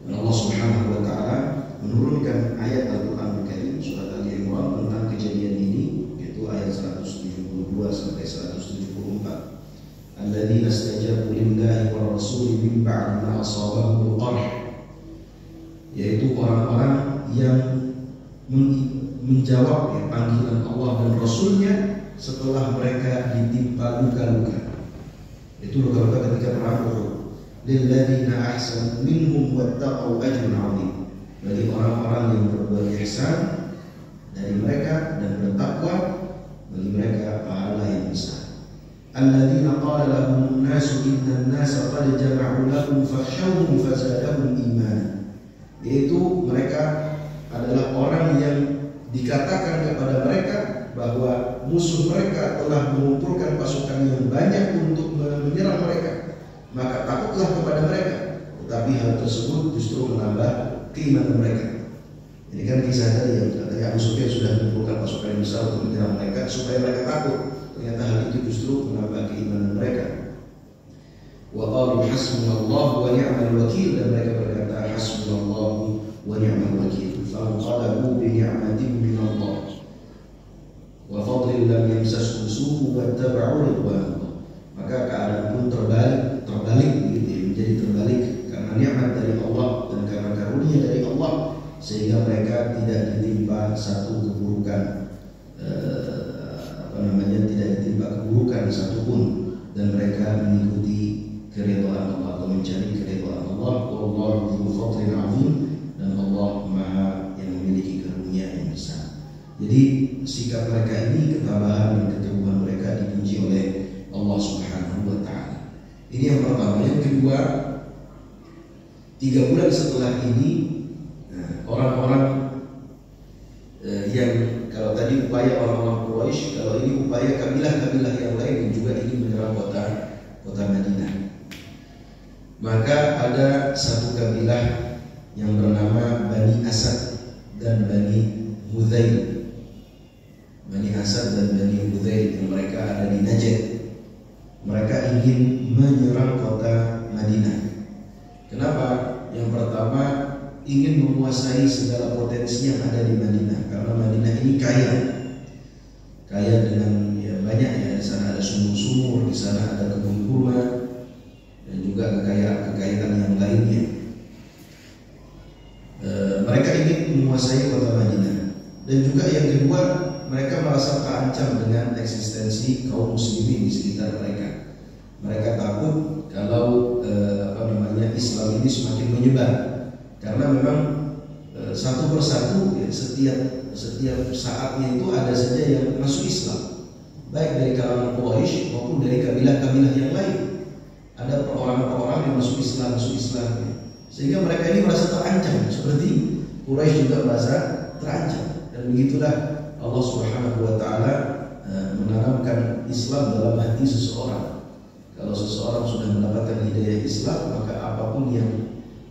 Dan Allah Subhanahu wa Ta'ala menurunkan ayat Al-Quran Al-Karim surat Al-Imran tentang kejadian ini, yaitu ayat 172 sampai 174. Alladzina istajabu lillahi wa rasuli min ba'di ma asabahum al-qarh, yaitu orang-orang yang menjawab panggilan Allah dan Rasulnya setelah mereka ditimpa luka-luka. Itu luka-luka ketika perang Uhud. Lilladzina ahsanu minhum wattaqau ajrun 'adzim, bagi orang-orang yang berbuat ihsan dari mereka dan bertakwa, bagi mereka pahala yang besar. Alladzina qala lahum an-nasu inna an-nasa qad jama'u lakum fakhshawhum fazadahum imanan, yaitu mereka adalah orang yang dikatakan kepada mereka bahwa musuh mereka telah mengumpulkan pasukan yang banyak untuk menyerang mereka, maka takutlah kepada mereka. Tetapi hal tersebut justru menambah keimanan mereka. Ini kan kisah tadi yang katanya Abu Sufyan sudah mengumpulkan pasukan yang besar untuk menyerang mereka supaya mereka takut. Ternyata hal itu justru menambah keimanan mereka. Wa qalu hasbunallahu wa ni'mal wakil, dan mereka berkata hasbunallahu wa ni'mal wakil. Fanqalabu bi ni'matin min Allah wa fadlin lam yamsashum su'un wattaba'u ridwanallah. Maka keadaan pun terbalik gitu ya, menjadi terbalik karena nikmat dari Allah dan karena karunia dari Allah, sehingga mereka tidak ditimpa satu keburukan, tidak ditimpa keburukan satupun, dan mereka mengikuti keridhaan Allah atau mencari keridhaan Allah. Wallahu dzul fadlin 'adzim, dan Allah Maha yang memiliki karunia yang besar. Jadi sikap mereka ini, ketabahan dan keteguhan mereka dipuji oleh Allah Subhanahu wa Ta'ala. Ini yang pertama. Yang kedua, 3 bulan setelah ini, orang-orang yang kalau tadi upaya orang-orang Quraisy, kalau ini upaya kabilah-kabilah yang lain yang juga ingin menyerang kota Madinah. Maka ada satu kabilah yang bernama Bani Asad dan Bani Hudzail. Bani Asad dan Bani Hudzail yang mereka ada di Najd. Mereka ingin menyerang kota Madinah. Kenapa? Yang pertama, ingin menguasai segala potensi yang ada di Madinah, karena Madinah ini kaya dengan banyak ya. Di sana ada sumur-sumur, di sana ada kebun kurma, dan juga kekayaan yang lainnya. Mereka ingin menguasai kota Madinah. Dan juga yang kedua, mereka merasa terancam dengan eksistensi kaum muslimin di sekitar mereka. Mereka takut kalau Islam ini semakin menyebar, karena memang satu persatu ya, setiap saatnya itu ada saja yang masuk Islam, baik dari kalangan Quraisy maupun dari kabilah-kabilah yang lain. Ada perorangan-perorangan yang masuk Islam ya. Sehingga mereka ini merasa terancam, seperti Quraisy juga merasa terancam. Dan begitulah Allah Subhanahu wa taala menanamkan Islam dalam hati seseorang. Kalau seseorang sudah mendapatkan hidayah Islam, maka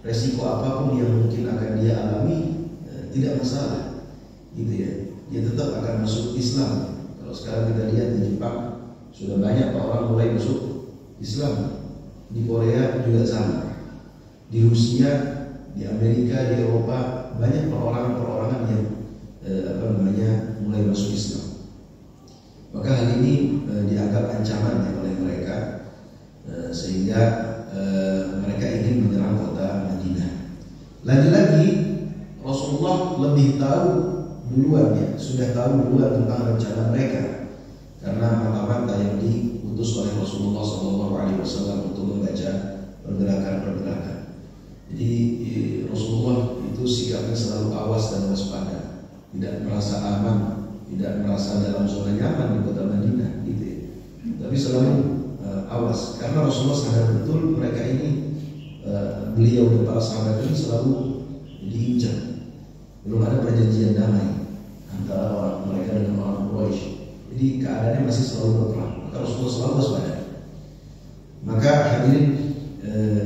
resiko apapun yang mungkin akan dia alami tidak masalah, gitu ya. Dia tetap akan masuk Islam. Kalau sekarang kita lihat di Jepang sudah banyak orang mulai masuk Islam. Di Korea juga sama. Di Rusia, di Amerika, di Eropa banyak perorangan-perorangan yang mulai masuk Islam. Maka hal ini dianggap ancaman ya oleh mereka, sehingga mereka ingin menyerang kota Madinah. Lagi-lagi Rasulullah lebih tahu duluan ya, sudah tahu duluan tentang rencana mereka, karena mata-mata yang diutus oleh Rasulullah SAW untuk membaca pergerakan-pergerakan. Jadi Rasulullah itu sikapnya selalu awas dan waspada, tidak merasa aman, tidak merasa dalam zona nyaman di kota Madinah, gitu ya. Tapi selalu awas, karena Rasulullah sadar betul mereka ini, beliau dan para sahabat ini selalu diincar. Belum ada perjanjian damai antara orang mereka dengan orang Quraisy. Jadi keadaannya masih selalu berperang. Maka Rasulullah selalu waspada. Maka hadirin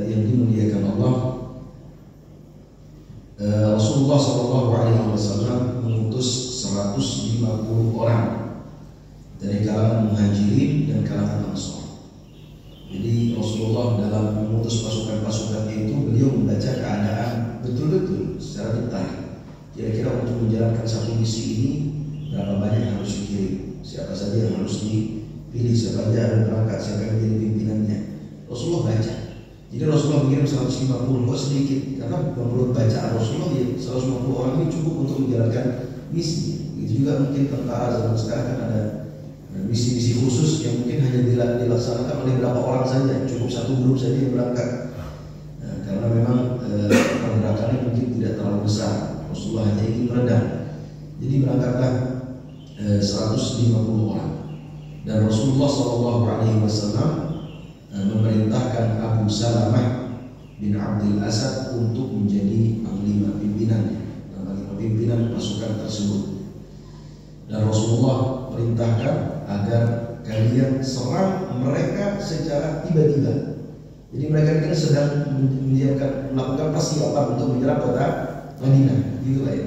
yang dimuliakan Allah, Rasulullah SAW mengutus 150 orang dari kalangan Muhajirin dan kalangan Ansar. Jadi Rasulullah dalam mengutus pasukan-pasukannya itu, beliau membaca keadaan betul-betul secara detail. Kira-kira untuk menjalankan satu misi ini berapa banyak yang harus dikirim, siapa saja yang harus dipilih, siapa saja yang berangkat, siapa yang menjadi pimpinannya. Rasulullah baca. Jadi Rasulullah mengirim 150, kok sedikit? Karena menurut bacaan Rasulullah ya 150 orang ini cukup untuk menjalankan misi. Itu juga mungkin tentara zaman sekarang kan ada misi-misi khusus yang mungkin hanya dilaksanakan oleh beberapa orang saja, cukup satu grup saja yang berangkat. Karena memang pergerakannya mungkin tidak terlalu besar, Rasulullah hanya ingin meredam. Jadi berangkatlah 150 orang. Dan Rasulullah SAW memerintahkan Abu Salamah bin Abdul Asad untuk menjadi panglima pimpinan pasukan tersebut. Dan Rasulullah perintahkan agar kalian serang mereka secara tiba-tiba. Jadi mereka ini sedang melakukan persiapan untuk menyerang kota Madinah, gitu lah ya.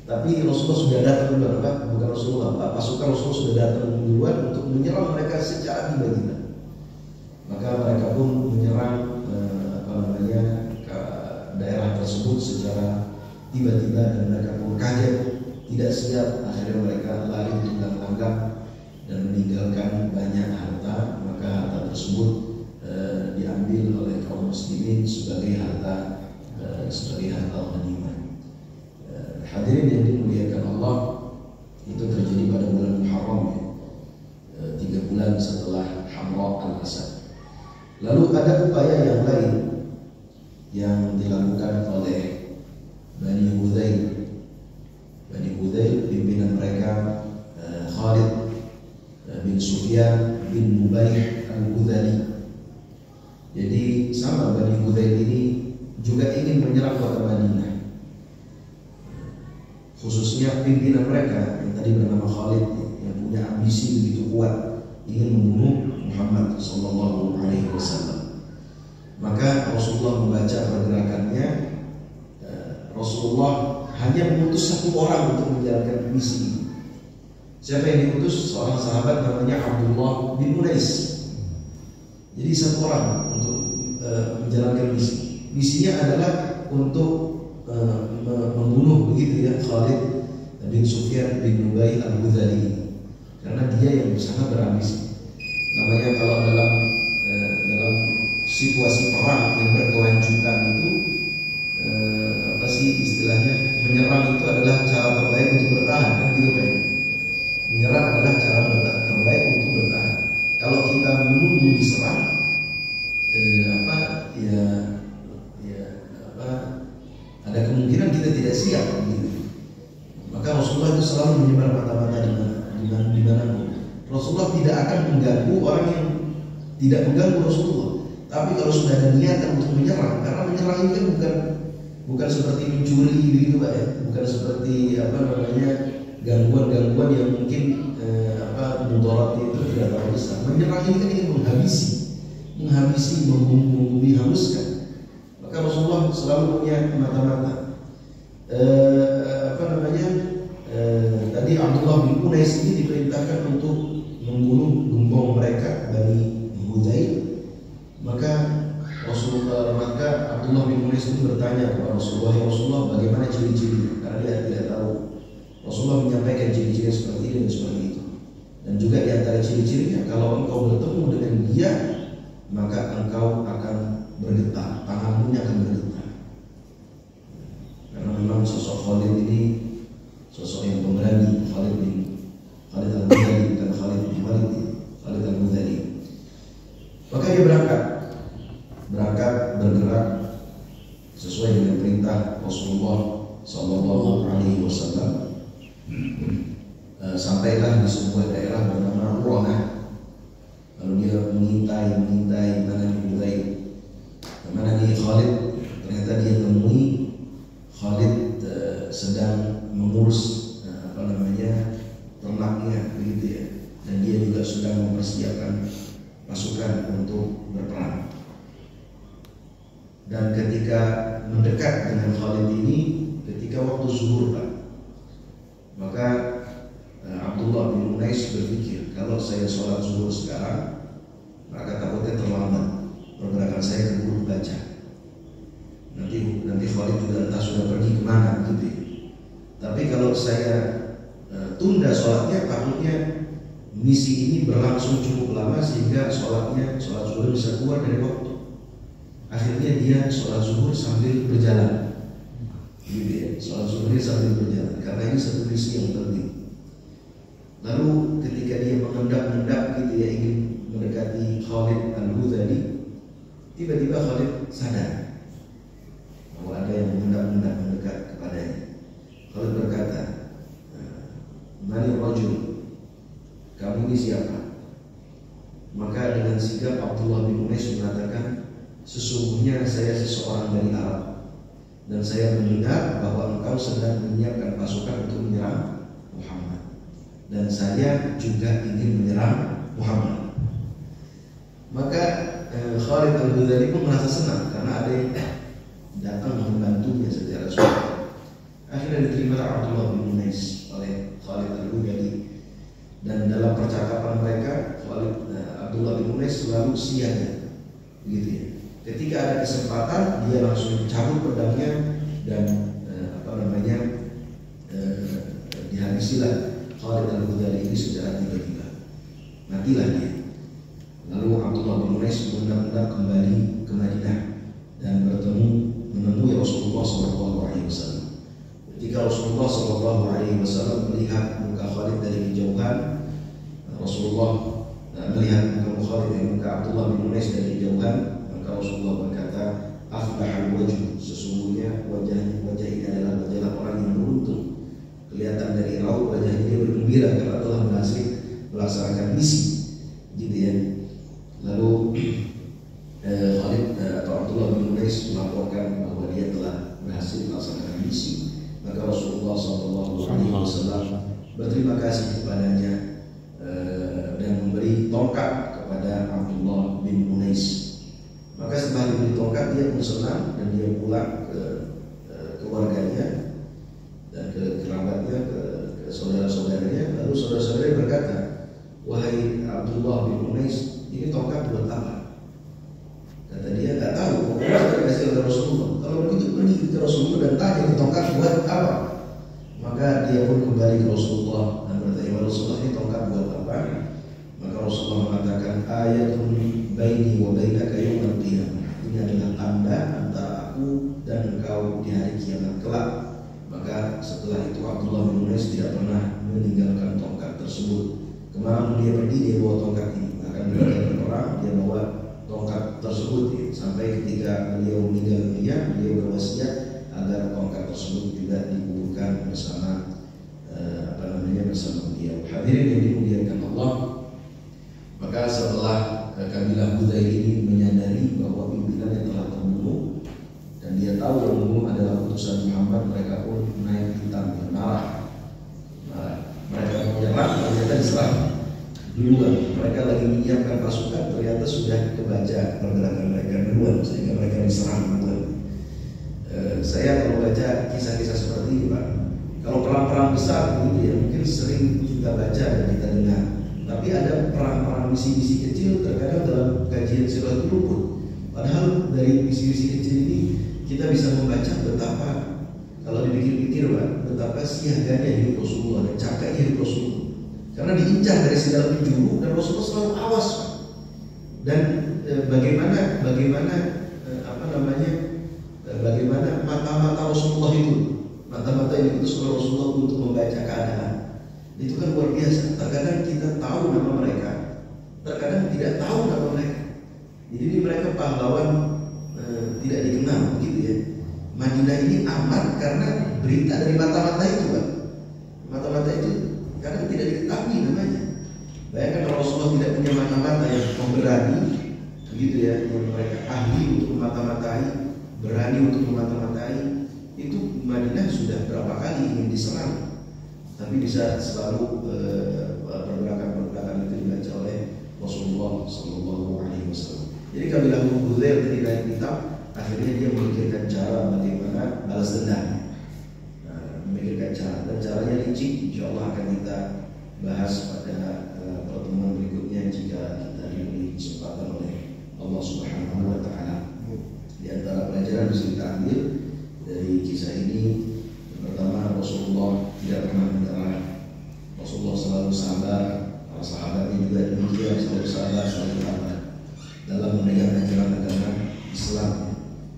Tapi Rasulullah sudah datang duluan, bukan Rasulullah, pasukan Rasulullah sudah datang duluan untuk menyerang mereka secara tiba-tiba. Maka mereka pun menyerang ke daerah tersebut secara tiba-tiba, dan mereka pun kaget, tidak siap. Akhirnya mereka lari tunggang-langgang dan meninggalkan banyak harta. Maka harta tersebut diambil oleh kaum muslimin sebagai harta ghanimah. Hadirin yang dimuliakan Allah, itu terjadi pada bulan Muharram ya, 3 bulan setelah Hamra al-Asad. Lalu ada upaya yang lain yang dilakukan oleh Bani Hudzail. Bani Hudzail, pimpinan mereka Khalid bin Sufyan bin Mubaih al-Hudhali. Jadi sama, Bani Hudzail ini juga ingin menyerang kota Madinah. Khususnya pimpinan mereka yang tadi bernama Khalid, yang punya ambisi begitu kuat, ingin membunuh Muhammad SAW. Maka Rasulullah membaca pergerakannya, Rasulullah hanya mengutus satu orang untuk menjalankan misi ini. Siapa yang diutus? Seorang sahabat namanya Abdullah bin Unais. Jadi satu orang untuk menjalankan misi. Misinya adalah untuk membunuh begitu ya Khalid bin Sufyan bin Ubay al-Hudhali, karena dia yang sangat berambisi. Namanya kalau dalam situasi perang yang berkelanjutan itu apa sih istilahnya, menyerang itu adalah cara terbaik untuk bertahan, kan gitu kan? Menyerang adalah cara terbaik untuk bertahan. Kalau kita menunggu diserang, ada kemungkinan kita tidak siap gitu. Maka Rasulullah itu selalu menyebar mata-mata di mana pun. Rasulullah tidak akan mengganggu orang yang tidak mengganggu Rasulullah. Tapi kalau sudah ada niatan untuk menyerang, karena menyerang itu kan bukan seperti mencuri gitu Pak ya, bukan seperti gangguan-gangguan yang mungkin mudarat itu tidak terlalu besar. Menyerang ini kan ingin menghabisi, menghanguskan. Maka Rasulullah selalu punya mata-mata. Tadi Abdullah bin Unais ini diperintahkan untuk membunuh gembong mereka Bani Hudzail. Maka Abdullah bin Unais itu bertanya kepada Rasulullah, ya Rasulullah, bagaimana ciri-cirinya? Karena dia tidak tahu. Rasulullah menyampaikan ciri-ciri seperti ini dan seperti itu. Dan juga di antara ciri-cirinya, kalau engkau bertemu dengan dia, maka engkau akan bergetar, tanganmu akan bergetar. Karena memang sosok Khalid ini sosok yang pemberani. Khalid al-Hudhali, bukan Khalid bin Walid, Khalid al-Hudhali. Maka dia bergerak sesuai dengan perintah Rasulullah Sallallahu Alaihi Wasallam. Sampailah di sebuah daerah bernama Ru'anah. Lalu dia mengintai mana nih mana nih Khalid. Ternyata dia temui Khalid sedang mengurus ternaknya begitu ya, dan dia juga sedang mempersiapkan pasukan untuk berperang. Dan ketika mendekat dengan Khalid ini, ketika waktu zuhur Pak, maka Abdullah bin Unais berpikir, kalau saya sholat zuhur sekarang, maka takutnya terlambat pergerakan saya keburu baca. Nanti Khalid juga entah sudah pergi kemana gitu ya. Tapi kalau saya tunda sholatnya, takutnya misi ini berlangsung cukup lama sehingga sholat zuhur bisa keluar dari waktu. Akhirnya dia sholat zuhur sambil berjalan, gitu ya. Sholat zuhurnya sambil berjalan karena ini satu misi yang penting. Lalu ketika dia mengendap-endap gitu ya, ingin mendekati Khalid al-Hudhali, tiba-tiba Khalid sadar bahwa ada yang mengendap-endap mendekat kepadanya. Khalid berkata, "Mani rajul, kamu ini siapa?" Maka dengan sigap Abdullah bin Unais mengatakan, "Sesungguhnya saya seseorang dari Arab, dan saya mendengar bahwa engkau sedang menyiapkan pasukan untuk menyerang Muhammad, dan saya juga ingin menyerang Muhammad." Maka Khalid al-Hudhali pun merasa senang karena ada yang datang membantunya secara sukarela. Akhirnya diterima Abdullah bin Unais oleh Khalid al-Hudhali, dan dalam percakapan mereka Abdullah bin Unais selalu siaga, begitu ya. Ketika ada kesempatan dia langsung cabut pedangnya dan dihabisilah Khalid al-Hudhali ini secara tiba-tiba, matilah dia. Lalu Abdullah bin Unais mengendap-endap kembali ke Madinah dan menemui Rasulullah SAW. Ketika Rasulullah SAW melihat muka Khalid dari kejauhan, Rasulullah melihat muka Khalid dari muka Abdullah bin Unais dari kejauhan, maka Rasulullah berkata, "Aflahal wajh, sesungguhnya wajah ini adalah wajah orang yang beruntung." Kelihatan dari raut wajah dia bergembira karena telah berhasil melaksanakan misi, gitu ya. Lalu Khalid atau Abdullah bin Unais melaporkan bahwa dia telah berhasil melaksanakan misi. Maka Rasulullah SAW berterima kasih kepadanya dan memberi tongkat kepada Abdullah bin Unais. Maka setelah diberi tongkat, maka dia pun senang dan dia pulang ke keluarganya dan ke kerabatnya, ke saudara-saudaranya. Lalu saudara-saudaranya berkata, wahai Abdullah bin Unais, ini tongkat buat apa? Kata dia, nggak tahu, pokoknya saya dikasih oleh Rasulullah. Kalau begitu pergi ke Rasulullah dan tanya ini tongkat buat apa. Maka dia pun kembali ke Rasulullah dan bertanya, Rasulullah, ini tongkat buat apa? Maka Rasulullah mengatakan, ayatun baini wa bainaka yaumil qiyamah. Ini adalah tanda antara aku dan engkau di hari kiamat kelak. Maka setelah itu Abdullah bin Unais tidak pernah meninggalkan tongkat tersebut. Kemana dia pergi, dia bawa tongkat ini. Bahkan ketika berperang, dia bawa tongkat tersebut ya. Sampai ketika beliau meninggal dunia, beliau berwasiat agar tongkat tersebut juga dikuburkan bersama bersama beliau. Hadirin yang dimuliakan Allah, maka setelah kabilah Hudzail ini menyadari bahwa pimpinannya telah terbunuh dan dia tahu yang membunuh adalah utusan Muhammad, mereka pun naik hitam dan marah. Mereka menyerang, ternyata diserang duluan. Mereka lagi menyiapkan pasukan, ternyata sudah kebaca pergerakan mereka duluan sehingga mereka diserang duluan. Saya kalau baca kisah-kisah seperti ini, Pak, kalau perang-perang besar gitu ya, mungkin sering kita baca dan kita dengar. Tapi ada perang-perang misi-misi kecil terkadang dalam kajian sirah itu luput. Padahal dari misi-misi kecil ini kita bisa membaca betapa, kalau dipikir-pikir Pak, betapa siaganya hidup Rasulullah dan cakapnya hidup Rasulullah. Karena diincar dari segala penjuru dan Rasulullah selalu awas Pak. Dan bagaimana mata-mata Rasulullah itu, mata-mata yang diutus oleh Rasulullah untuk membaca keadaan. Itu kan luar biasa. Terkadang kita tahu nama mereka, terkadang tidak tahu nama mereka. Jadi mereka pahlawan tidak dikenal, begitu ya. Madinah ini aman karena berita dari mata-mata itu, Pak. Mata-mata itu kadang tidak diketahui namanya. Bayangkan kalau Rasulullah tidak punya mata-mata yang pemberani, begitu ya, yang mereka ahli untuk memata-matai, berani untuk memata-matai, itu Madinah sudah berapa kali ingin diserang. Tapi bisa selalu pergerakan-pergerakan itu dibaca oleh Rasulullah SAW. Jadi kabilah Hudzail dari naik hitam, akhirnya dia memikirkan cara bagaimana balas dendam. Memikirkan cara, dan caranya licik. Insya Allah akan kita bahas pada pertemuan berikutnya jika kita diberi kesempatan oleh Allah Subhanahu Wa Taala. Di antara pelajaran bisa kita ambil dari kisah ini, pertama, Rasulullah tidak pernah menyerah. Rasulullah selalu sabar. Para sahabatnya juga demikian, selalu sabar, selalu sabar dalam memegang ajaran agama Islam.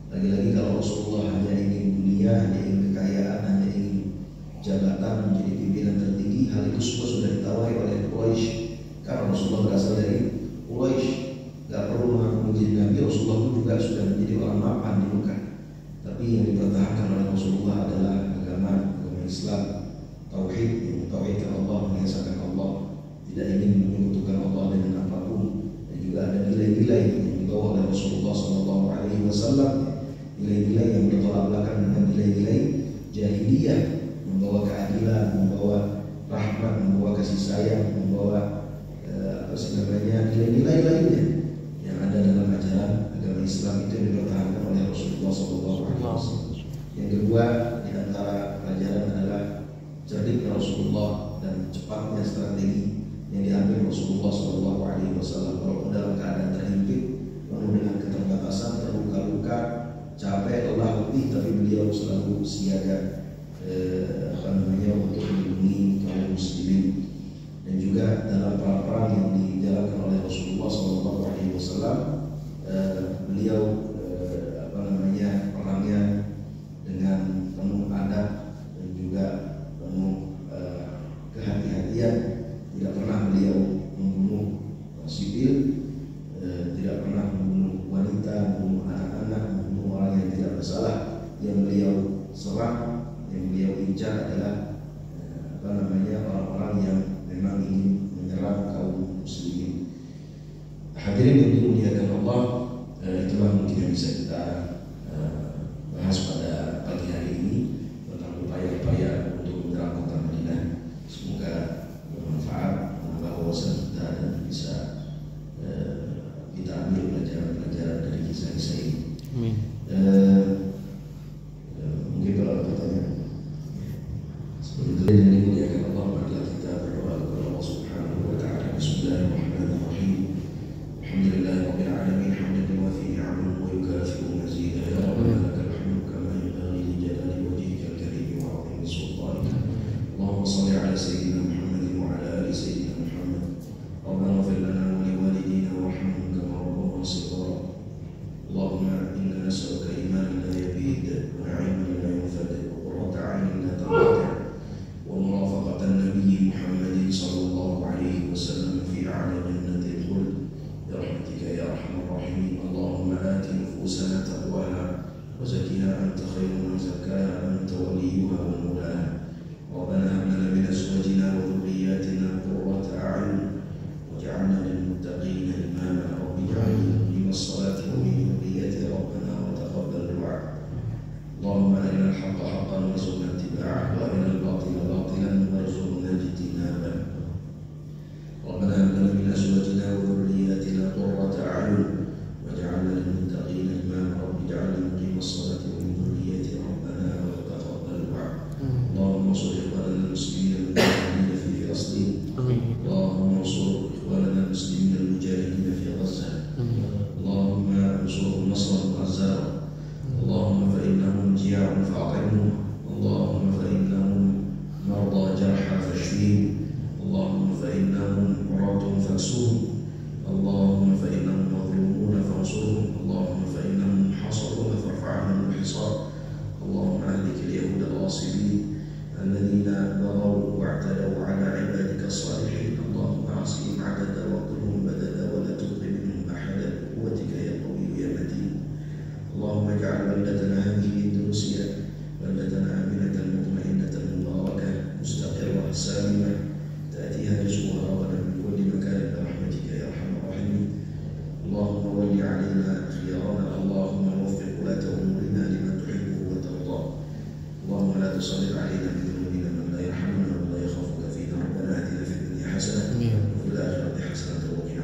Lagi-lagi kalau Rasulullah hanya ingin dunia, hanya ingin kekayaan, hanya ingin jabatan menjadi pimpinan tertinggi, hal itu semua sudah ditawari oleh Quraisy. Karena Rasulullah berasal dari Quraisy, gak perlu mengaku menjadi Nabi. Rasulullah pun juga sudah menjadi orang mapan di Mekah. Tapi yang dipertahankan oleh Rasulullah adalah agama Islam, tauhid, yang mentauhidkan Allah, mengesahkan Allah, tidak ingin menyekutukan Allah dengan apapun. Dan juga ada nilai-nilai yang dibawa oleh Rasulullah SAW, nilai-nilai yang bertolak belakang dengan nilai-nilai jahiliyah, membawa keadilan, membawa rahmat, membawa kasih sayang, membawa nilai-nilai lainnya yang ada dalam ajaran agama Islam. Itu yang dipertahankan oleh Rasulullah SAW. Yang kedua, di antara pelajaran adalah cerdiknya Rasulullah dan cepatnya strategi yang diambil Rasulullah SAW. Walaupun dalam keadaan terhimpit, penuh dengan keterbatasan, terluka-luka, capek, lelah, letih, tapi beliau selalu siaga untuk melindungi kaum muslimin. Dan juga dalam perang-perang yang dijalankan oleh Rasulullah SAW, beliau perangnya dengan penuh adab dan juga penuh kehati-hatian. Tidak pernah beliau membunuh sipil, tidak pernah membunuh wanita, membunuh anak-anak, membunuh orang yang tidak bersalah. Yang beliau serang, yang beliau incar adalah orang-orang yang memang ingin menyerang kaum muslimin. Hadirin yang dimuliakan Allah, itulah mungkin yang bisa kita bahas pada pagi hari ini tentang upaya-upaya untuk menyerang kota Madinah. Semoga bermanfaat, menambah wawasan kita dan bisa kita ambil pelajaran-pelajaran dari kisah-kisah ini. Amin. الراحمين. اللهم آت نفوسنا تقواها وزكها أنت خير من زكاها أنت وليها ومولاها. ربنا هب لنا من أزواجنا وذرياتنا قرة أعين واجعلنا للمتقين إماما. رب اجعلني مقيم الصلاة ومن ذريتي ربنا وتقبل دعاء. اللهم أرنا الحق حقا وارزقنا اتباعه وأرنا الباطل باطلا وارزقنا اجتنابه. ربنا هب لنا من أزواجنا وذرياتنا قرة أعين واجعلنا للمتقين إماما. رب اجعلني مقيم الصلاة ومن ذريتي ربنا وتقبل دعاء. اللهم انصر إخواننا المسلمين المجاهدين في فلسطين. اللهم انصر إخواننا المسلمين المجاهدين في غزة. اللهم انصرهم نصرا مؤزرا. اللهم فإنهم جياع فأطعمهم. اللهم فإنهم مرضى جرحى فاشفيهم. اللهم فإنهم عراة فاكسوهم. اللهم فإنهم مظلومون فانصرهم. اللهم فإنهم حاصرون فارفع عنهم الحصار. اللهم أهلك اليهود الغاصبين الذين بغوا واعتدوا على عبادك الصالحين. اللهم أحصهم عددا واقتلهم بددا ولا تبق منهم أحدا بقوتك يا قوي يا متين. اللهم اجعل بلدتنا هذه اندونيسيا بلدتنا آمنة مطمئنة مباركة مستقرة سالمة تأتيها رزقها رغدا من كل مكان برحمتك يا أرحم الراحمين. اللهم ول علينا خيارنا. اللهم وفق ولاة أمورنا لما تحبه وترضاه. اللهم لا تسلط علينا بذنوبنا من لا يرحمنا ولا يخافك فينا. ربنا آتنا في الدنيا حسنة وفي الآخرة حسنة وقنا